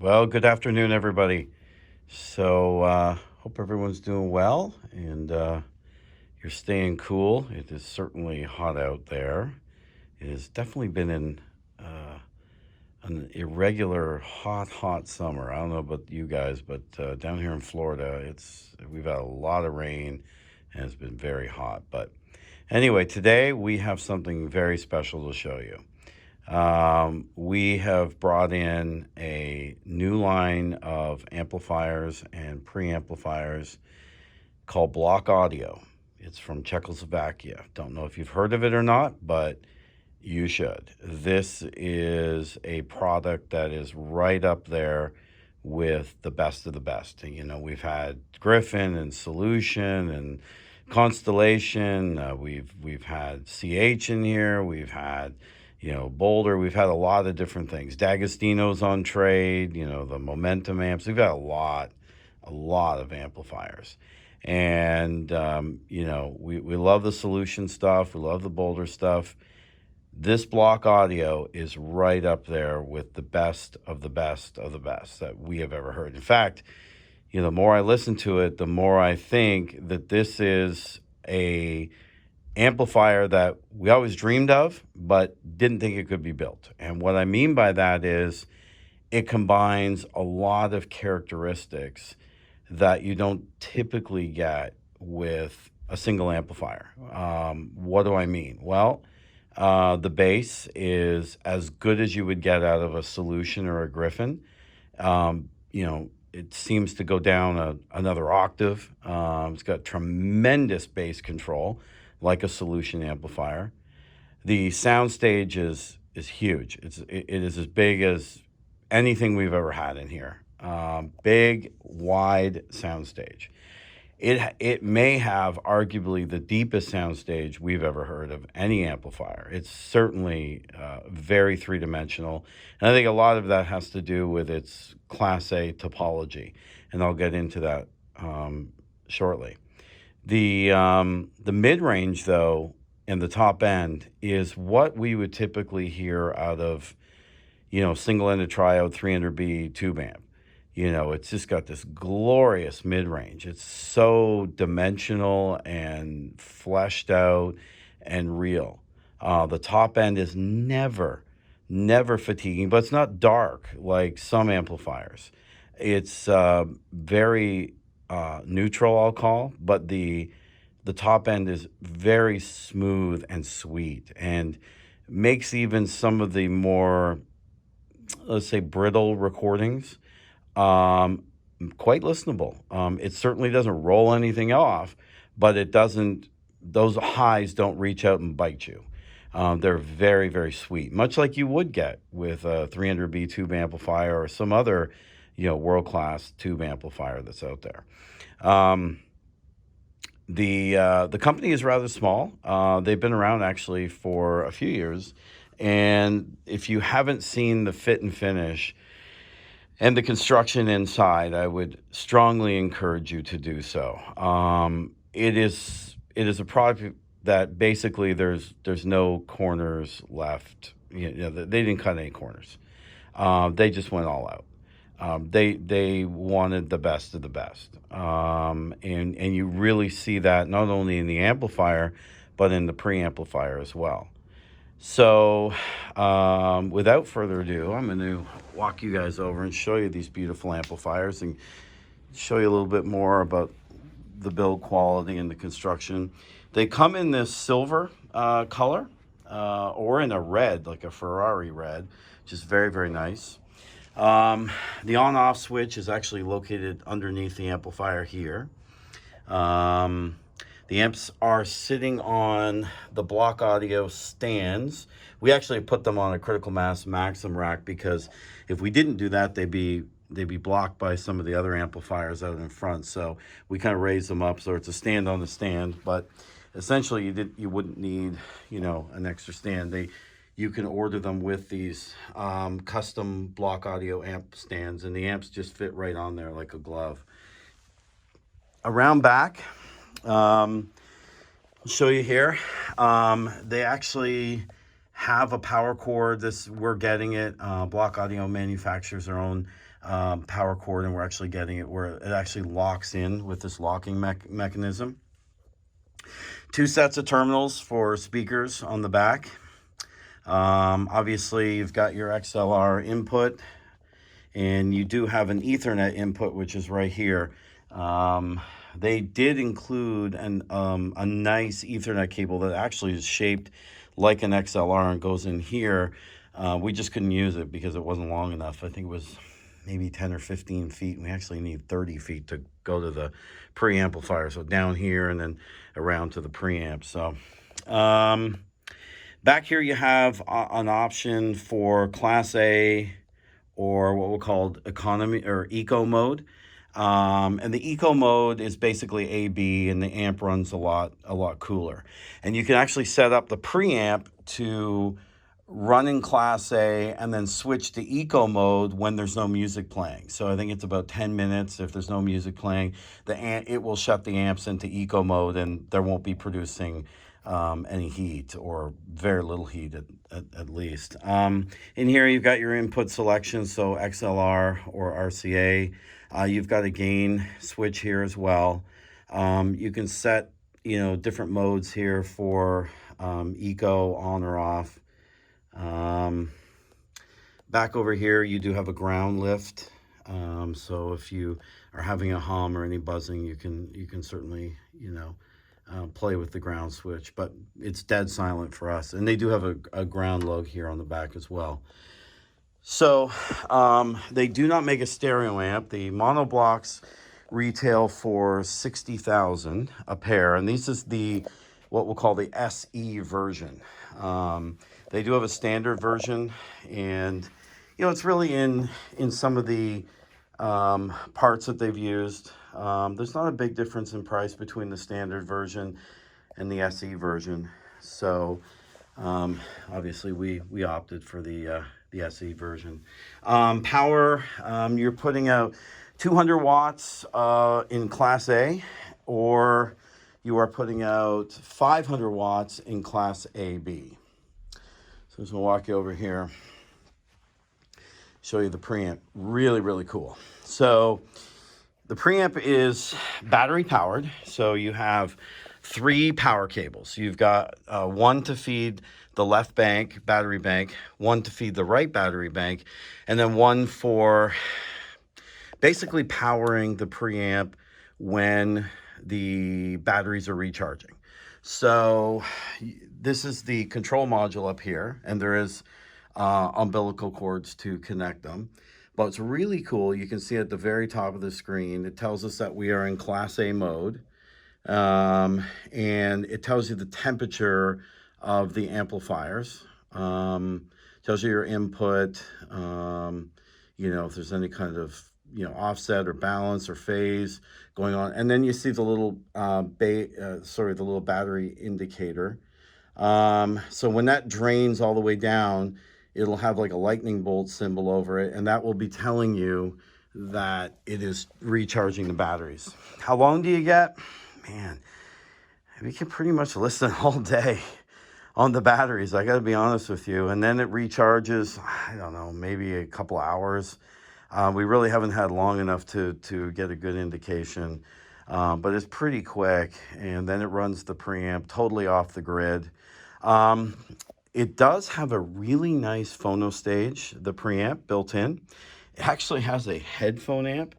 Well, good afternoon, everybody. Hope everyone's doing well and you're staying cool. It is certainly hot out there. It has definitely been an irregular, hot summer. I don't know about you guys, but down here in Florida, we've had a lot of rain and it's been very hot. But anyway, today we have something very special to show you. We have brought in a new line of amplifiers and preamplifiers called Block Audio. It's from Czechoslovakia. Don't know if you've heard of it or not, but you should. This is a product that is right up there with the best of the best. You know, we've had Griffin and Solution and Constellation. We've had CH in here. We've had Boulder. We've had a lot of different things. D'Agostino's on trade. The Momentum amps. We've got a lot of amplifiers. And we love the Solution stuff. We love the Boulder stuff. This Block Audio is right up there with the best of the best of the best that we have ever heard. In fact, the more I listen to it, the more I think that this is a amplifier that we always dreamed of, but didn't think it could be built. And what I mean by that is it combines a lot of characteristics that you don't typically get with a single amplifier. What do I mean? Well, the bass is as good as you would get out of a Solution or a Griffin. It seems to go down another octave. It's got tremendous bass control, like a Solution amplifier. The soundstage is huge. It is as big as anything we've ever had in here. Big, wide soundstage. It may have arguably the deepest soundstage we've ever heard of any amplifier. It's certainly very three-dimensional. And I think a lot of that has to do with its Class A topology. And I'll get into that shortly. The mid-range, though, and the top end is what we would typically hear out of, single-ended triode 300B tube amp. It's just got this glorious mid-range. It's so dimensional and fleshed out and real. The top end is never fatiguing, but it's not dark like some amplifiers. It's very neutral, I'll call, but the top end is very smooth and sweet and makes even some of the more, let's say, brittle recordings quite listenable. It certainly doesn't roll anything off, but those highs don't reach out and bite you. They're very, very sweet, much like you would get with a 300B tube amplifier or some other, world-class tube amplifier that's out there. The company is rather small. They've been around actually for a few years. And if you haven't seen the fit and finish and the construction inside, I would strongly encourage you to do so. It is a product that basically there's no corners left. They didn't cut any corners. They just went all out. They wanted the best of the best, and you really see that not only in the amplifier, but in the preamplifier as well. So, without further ado, I'm going to walk you guys over and show you these beautiful amplifiers and show you a little bit more about the build quality and the construction. They come in this silver color or in a red, like a Ferrari red, which is very, very nice. The on-off switch is actually located underneath the amplifier here. The amps are sitting on the Block Audio stands. We actually put them on a Critical Mass Maxim rack because if we didn't do that, they'd be blocked by some of the other amplifiers out in front. So we kind of raise them up so it's a stand on the stand. But essentially, you wouldn't need an extra stand. You can order them with these custom Block Audio amp stands, and the amps just fit right on there like a glove. Around back, I'll show you here. They actually have a power cord. We're getting it. Block Audio manufactures their own power cord, and we're actually getting it where it actually locks in with this locking mechanism. 2 sets of terminals for speakers on the back. Obviously, you've got your XLR input, and you do have an Ethernet input, which is right here. They did include a nice Ethernet cable that actually is shaped like an XLR and goes in here. We just couldn't use it because it wasn't long enough. I think it was maybe 10 or 15 feet. We actually need 30 feet to go to the preamplifier. So down here and then around to the preamp. So back here you have an option for Class A, or what we'll call economy or eco mode. And the eco mode is basically AB, and the amp runs a lot cooler. And you can actually set up the preamp to run in Class A and then switch to eco mode when there's no music playing. So I think it's about 10 minutes. If there's no music playing, it will shut the amps into eco mode, and there won't be producing any heat, or very little heat at least. In here you've got your input selection, so XLR or RCA. You've got a gain switch here as well. You can set different modes here for eco, on or off. Back over here you do have a ground lift. So if you are having a hum or any buzzing, you can certainly play with the ground switch, but it's dead silent for us. And they do have a ground lug here on the back as well. So they do not make a stereo amp. The monoblocks retail for $60,000 a pair, and this is what we'll call the SE version. They do have a standard version, and it's really in some of the parts that they've used. There's not a big difference in price between the standard version and the SE version. So obviously we opted for the SE version. Power, you're putting out 200 watts in Class A, or you are putting out 500 watts in Class AB. So I'm just gonna walk you over here, show you the preamp. Really cool. So the preamp is battery powered. So you have 3 power cables. You've got one to feed the left bank, battery bank, one to feed the right battery bank, and then one for basically powering the preamp when the batteries are recharging. So this is the control module up here, and there is umbilical cords to connect them. But it's really cool. You can see at the very top of the screen, it tells us that we are in Class A mode. And it tells you the temperature of the amplifiers. Tells you your input, if there's any kind of offset or balance or phase going on. And then you see the little the little battery indicator. So when that drains all the way down, it'll have like a lightning bolt symbol over it, and that will be telling you that it is recharging the batteries. How long do you get? Man, we can pretty much listen all day on the batteries, I got to be honest with you. And then it recharges, I don't know, maybe a couple hours. We really haven't had long enough to get a good indication, but it's pretty quick. And then it runs the preamp totally off the grid. It does have a really nice phono stage, the preamp built in. It actually has a headphone amp.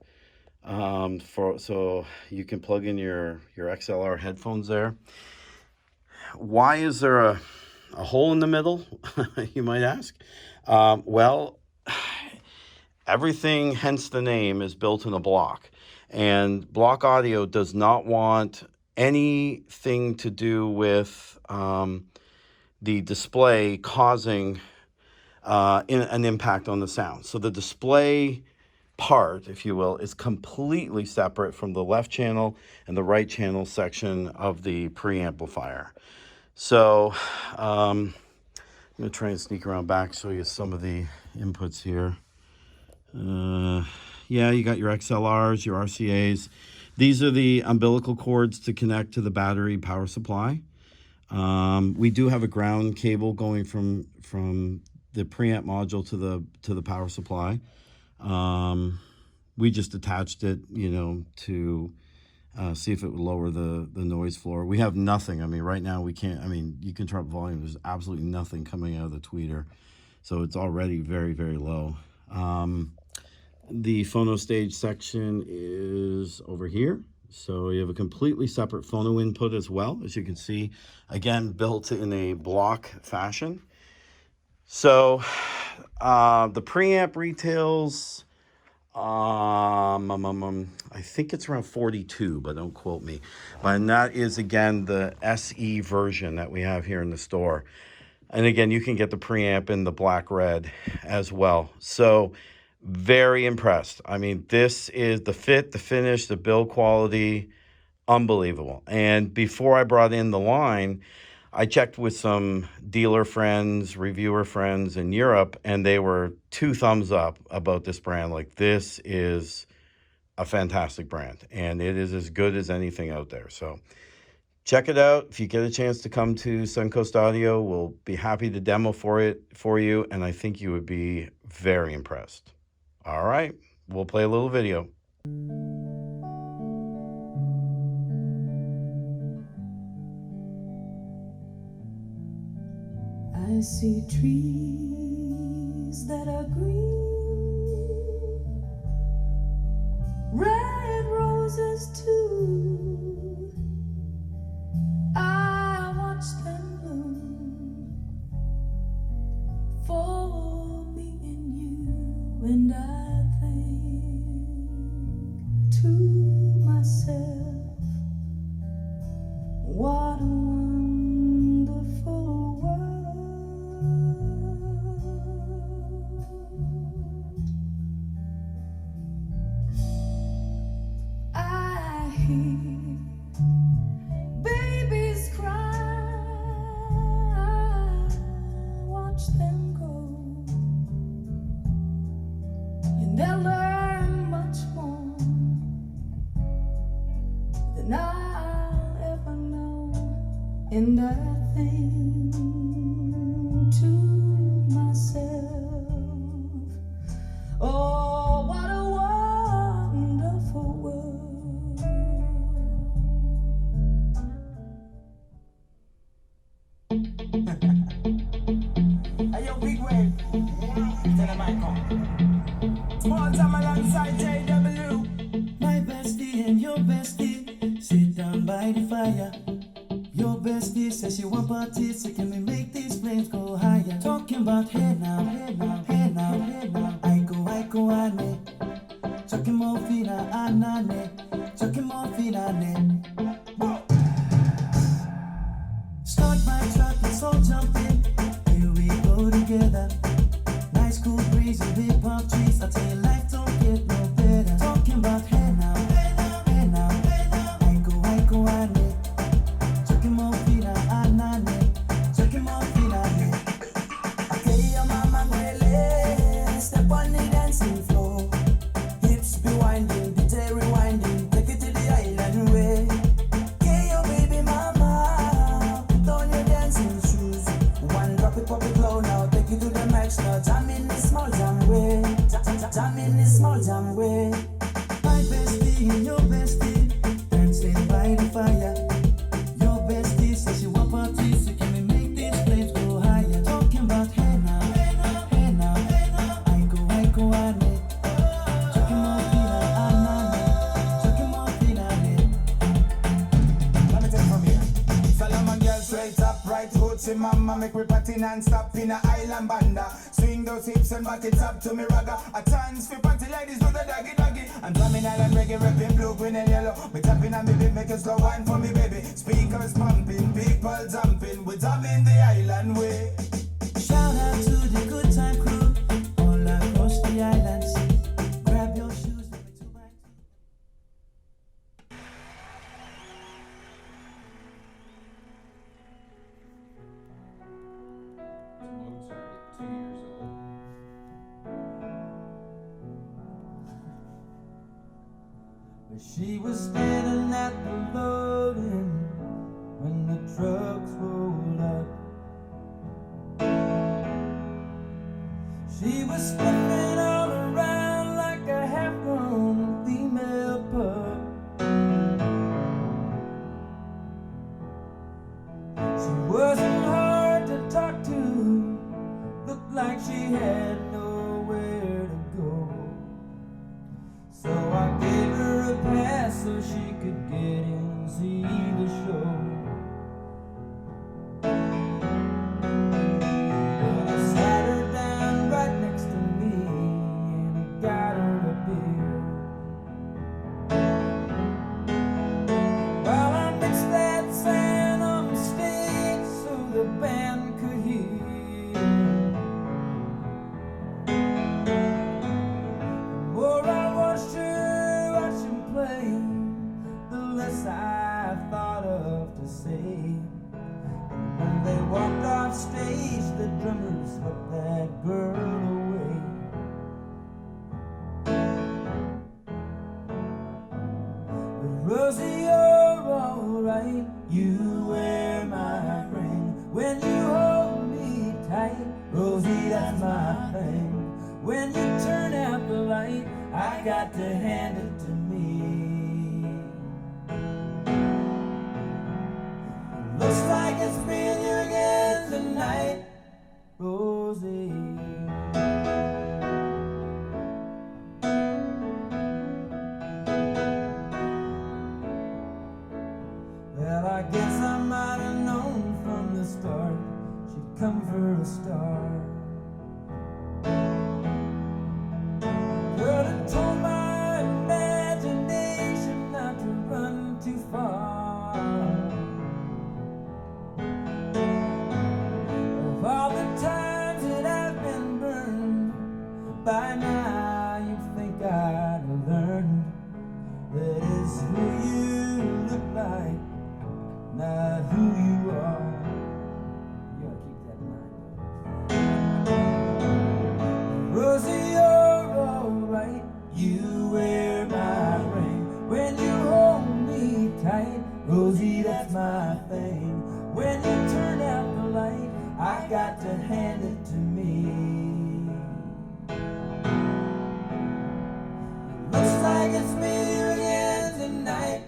So you can plug in your XLR headphones there. Why is there a hole in the middle, you might ask? Well, everything, hence the name, is built in a block. And Block Audio does not want anything to do with the display causing an impact on the sound. So the display part, if you will, is completely separate from the left channel and the right channel section of the preamplifier. So I'm going to try and sneak around back, show you some of the inputs here. Yeah, you got your XLRs, your RCAs. These are the umbilical cords to connect to the battery power supply. We do have a ground cable going from the preamp module to the power supply. We just attached it, you know, to see if it would lower the noise floor. We have nothing. I mean, right now we can't. I mean, you can turn up volume. There's absolutely nothing coming out of the tweeter, so it's already very, very low. The phono stage section is over here. So you have a completely separate phono input as well, as you can see, again, built in a block fashion. So the preamp retails, I think it's around 42, but don't quote me. And that is, again, the SE version that we have here in the store. And again, you can get the preamp in the black red as well. So very impressed. I mean, this is the fit, the finish, the build quality, unbelievable. And before I brought in the line, I checked with some dealer friends, reviewer friends in Europe, and they were 2 thumbs up about this brand. Like, this is a fantastic brand, and it is as good as anything out there. So check it out. If you get a chance to come to Suncoast Audio, we'll be happy to demo for you, and I think you would be very impressed. All right, we'll play a little video. I see trees that are green, red roses too. I watch them bloom for me and you, and I think to myself, what a wonderful world. I hear babies cry, watch them grow, and they'll learn much more than I'll ever know. And I think to myself, oh, what a wonderful world. Hey, yo, big wave. Tell them I come. Small time alongside JW. My bestie and your bestie sit down by the fire. Your bestie says she want parties, so can we make these flames go higher? Talking about hey now, hey now, hey now, hey now. I go, ane. Talking more fina, anane. Talking more fina, ane. Start my truck, let's all jump in. Here we go together. Nice cool breeze and big palm trees. I tell you, life don't get no better. Talking about hey now, hey now, hey now, hey now. I go, ane. Talking more fina, anane. Talking more fina, ane. Okay, your mama really step on the dancing floor. Hips be winding, DJ rewinding. Take it to the island way. Okay, your baby mama, put on your dancing shoes. One drop it, pop it low now. Take it to the max now. Jam in the small jam way. Jam in the small jam way. My bestie and your bestie dancing by the fire. Your bestie says she want parties, so can we make these flames go higher? Talking about hey now, hey now, hey now, hey now. I go, ane. Talking more fina, anane. Talking more fina, ane. Let me take it from here. Solomon girl straight up, right hoochie mama. Make me party non-stop in a island banda. Swing those hips and back it up to me ragga. A chance for party ladies do the doggy doggy. I'm drumming island reggae, rapping blue, green and yellow. Me tapping on me beat, make it slow wine for me baby. Speakers pumping, people jumping. We drumming the island way. Shout out to the good time crew all across the islands. Grab your shoes, let me 2x2. Mozart at 2 years old. But she was standing at the loading when the trucks rolled up. She was sniffing all around like a half-grown female pup. She wasn't hard to talk to, looked like she had nowhere to go. So I gave her a pass so she could get in and see the show. Well, I sat her down right next to me and I got her a beer. While I mixed that sand on the stage so the band could hear. The more I watched him play, the less I thought of to say. When they walked off stage, the drummers swept that girl away. But Rosie, you're alright. You wear my ring when you hold me tight. Rosie, that's my thing. When you turn out the light, I got to hand it to me. Looks like it's me and you again tonight, Rosie. Well, I guess I might have known from the start she'd come for a star. Could have told my imagination not to run too far. Of all the times that I've been burned, by now you'd think I'd have learned that it's who you look like, not who you are. You gotta keep that in mind. Rosie, you're alright. You wear my ring when you hold me tight. Rosie, that's my thing. When you turn out the light, I got to hand it to me. Looks like it's me and you again tonight.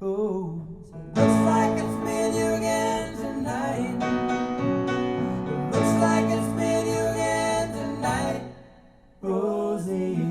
Oh, looks like it's me and you again tonight. Looks like it's me and you again tonight, Rosie.